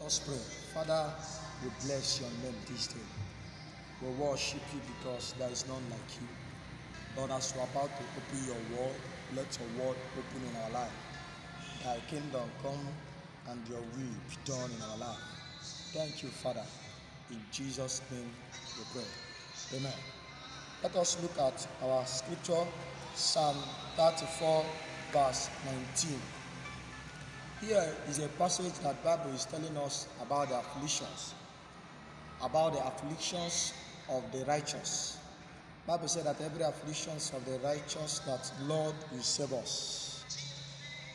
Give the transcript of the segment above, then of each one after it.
Let's pray. Father, we bless your name this day. We worship you because there is none like you. Lord, as we are about to open your word, let your word open in our life. Thy kingdom come and your will be done in our life. Thank you, Father. In Jesus' name we pray. Amen. Let us look at our scripture, Psalm 34, verse 19. Here is a passage that the Bible is telling us about the afflictions of the righteous. The Bible said that every afflictions of the righteous, that Lord will save us.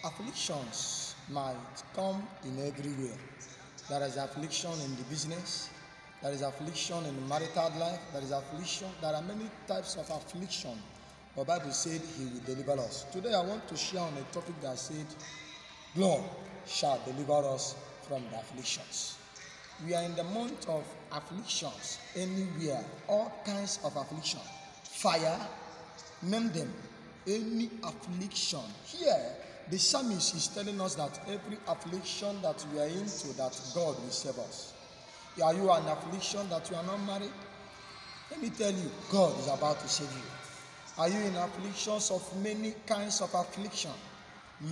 Afflictions might come in everywhere. There is affliction in the business. There is affliction in the marital life. There is affliction. There are many types of affliction. The Bible said He will deliver us. Today I want to share on a topic that said, God shall deliver us from the afflictions. We are in the month of afflictions anywhere, all kinds of affliction. Fire, name them, any affliction. Here, the psalmist is telling us that every affliction that we are into, that God will save us. Are you an affliction that you are not married? Let me tell you, God is about to save you. Are you in afflictions of many kinds of affliction?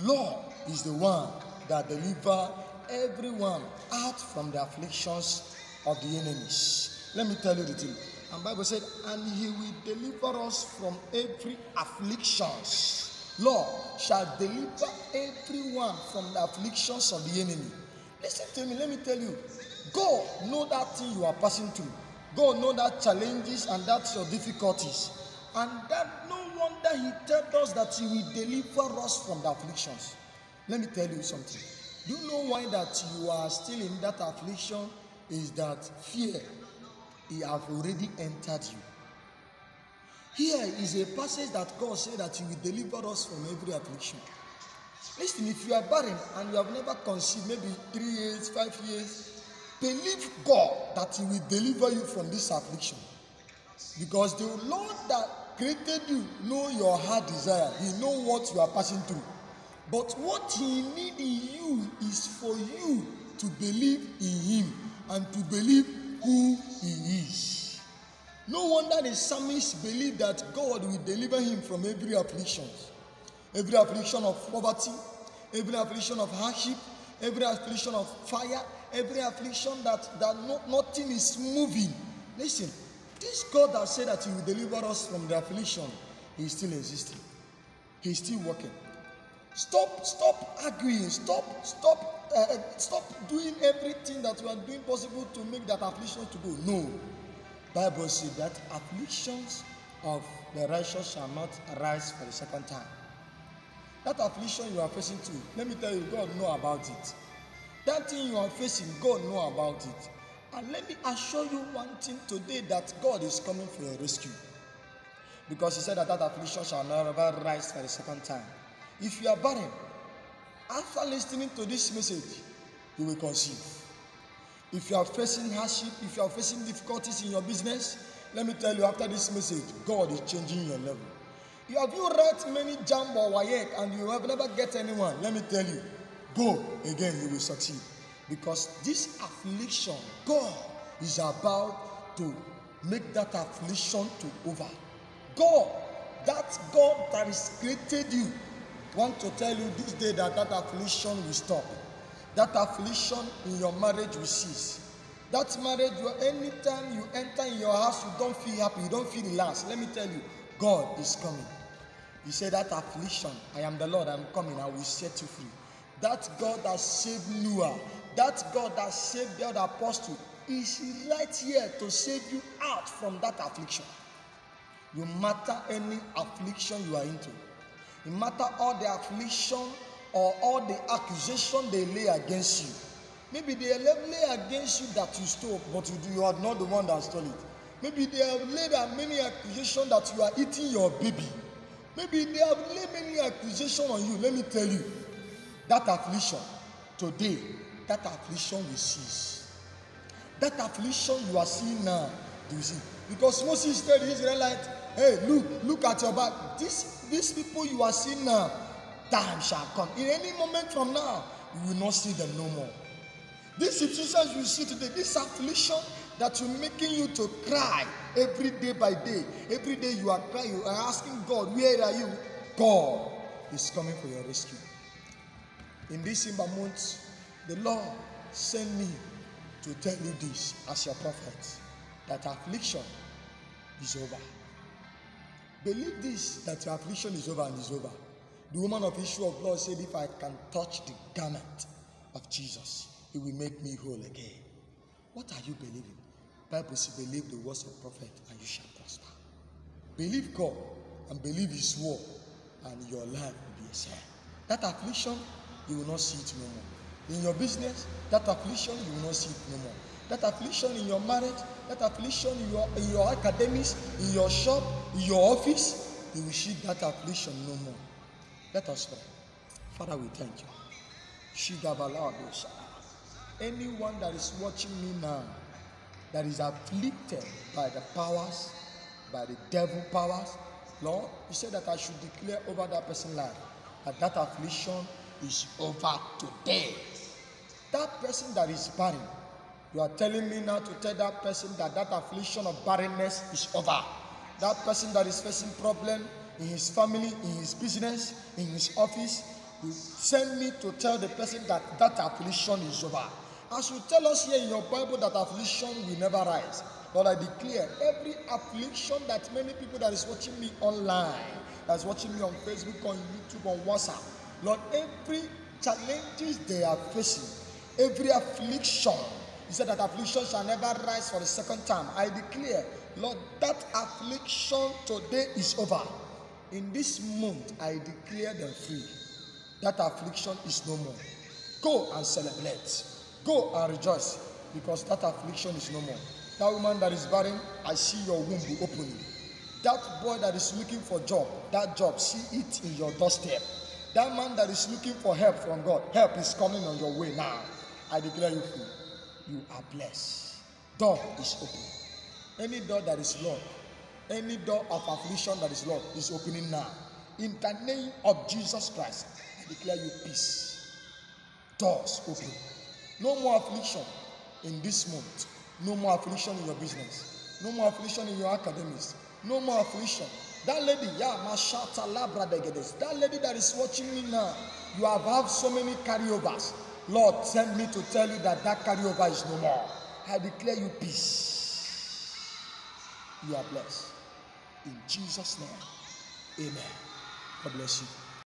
Lord is the one that delivers everyone out from the afflictions of the enemies. Let me tell you the thing. And the Bible said, and He will deliver us from every afflictions. Lord shall deliver everyone from the afflictions of the enemy. Listen to me, let me tell you. God knows that thing you are passing through. God knows that challenges and that's your difficulties. And that no wonder He tells us that He will deliver us from the afflictions. Let me tell you something. Do you know why that you are still in that affliction? Is that fear. He has already entered you. Here is a passage that God said that He will deliver us from every affliction. Listen, if you are barren and you have never conceived, maybe 3 years, 5 years, believe God that He will deliver you from this affliction. Because the Lord that created you knows your heart desire. He knows what you are passing through. But what He needs in you is for you to believe in Him and to believe who He is. No wonder the psalmist believed that God will deliver him from every affliction. Every affliction of poverty, every affliction of hardship, every affliction of fire, every affliction that nothing is moving. Listen, this God that said that He will deliver us from the affliction, He is still existing. He is still working. Stop arguing. Stop doing everything that you are doing possible to make that affliction to go. No. Bible says that afflictions of the righteous shall not arise for the second time. That affliction you are facing too, let me tell you, God knows about it. That thing you are facing, God knows about it. And let me assure you one thing today, that God is coming for your rescue. Because He said that affliction shall never rise for the second time. If you are barren, after listening to this message, you will conceive. If you are facing hardship, if you are facing difficulties in your business, let me tell you, after this message, God is changing your level. Have you read many JAMB or WAEC and you have never get anyone? Let me tell you, go again, you will succeed. Because this affliction, God is about to make that affliction to over. God, that God that has created you, want to tell you this day that affliction will stop. That affliction in your marriage will cease. That marriage, anytime you enter in your house, you don't feel happy, you don't feel relaxed. Let me tell you, God is coming. He said that affliction, I am the Lord, I am coming, I will set you free. That God that saved Noah, that God that saved the other apostle, is right here to save you out from that affliction. No matter any affliction you are into, no matter all the affliction or all the accusation they lay against you. Maybe they lay against you that you stole, but you are not the one that stole it. Maybe they have laid many accusations that you are eating your baby. Maybe they have laid many accusations on you. Let me tell you, that affliction, today, that affliction will cease. That affliction you are seeing now, do you see? Because Moses told the Israelites, hey, look at your back. These people you are seeing now, time shall come. In any moment from now, you will not see them no more. This situation you see today, this affliction that will making you to cry every day by day. Every day you are crying, you are asking God, where are you? God is coming for your rescue. In this December month, the Lord sent me to tell you this as your prophet, that affliction is over. Believe this, that your affliction is over and is over. The woman of issue of blood said, if I can touch the garment of Jesus, it will make me whole again. What are you believing? Bible says, believe the words of prophet and you shall prosper. Believe God and believe his word and your life will be a share. That affliction, you will not see it no more. In your business, that affliction, you will not see it no more. That affliction in your marriage, that affliction in your academics, in your shop, in your office, you will see that affliction no more. Let us pray. Father, we thank you. Anyone that is watching me now, that is afflicted by the powers, by the devil powers, Lord, you said that I should declare over that person's life that affliction is over today. That person that is barren, you are telling me now to tell that person that affliction of barrenness is over. That person that is facing problem in his family, in his business, in his office, you send me to tell the person that affliction is over. As you tell us here in your Bible that affliction will never rise, Lord, I declare every affliction that many people that is watching me online, that is watching me on Facebook, on YouTube, on WhatsApp, Lord, every challenges they are facing, every affliction, you said that affliction shall never rise for the second time. I declare, Lord, that affliction today is over. In this month, I declare them free. That affliction is no more. Go and celebrate. Go and rejoice, because that affliction is no more. That woman that is barren, I see your womb be opening. That boy that is looking for job, that job, see it in your doorstep. That man that is looking for help from God, help is coming on your way now. I declare you free. You are blessed. Door is open. Any door that is locked, any door of affliction that is locked is opening now. In the name of Jesus Christ, I declare you peace. Doors open. No more affliction in this month. No more affliction in your business. No more affliction in your academics. No more affliction. That lady, that lady that is watching me now, you have had so many carryovers. Lord, send me to tell you that carryover is no more. I declare you peace. You are blessed. In Jesus' name, amen. God bless you.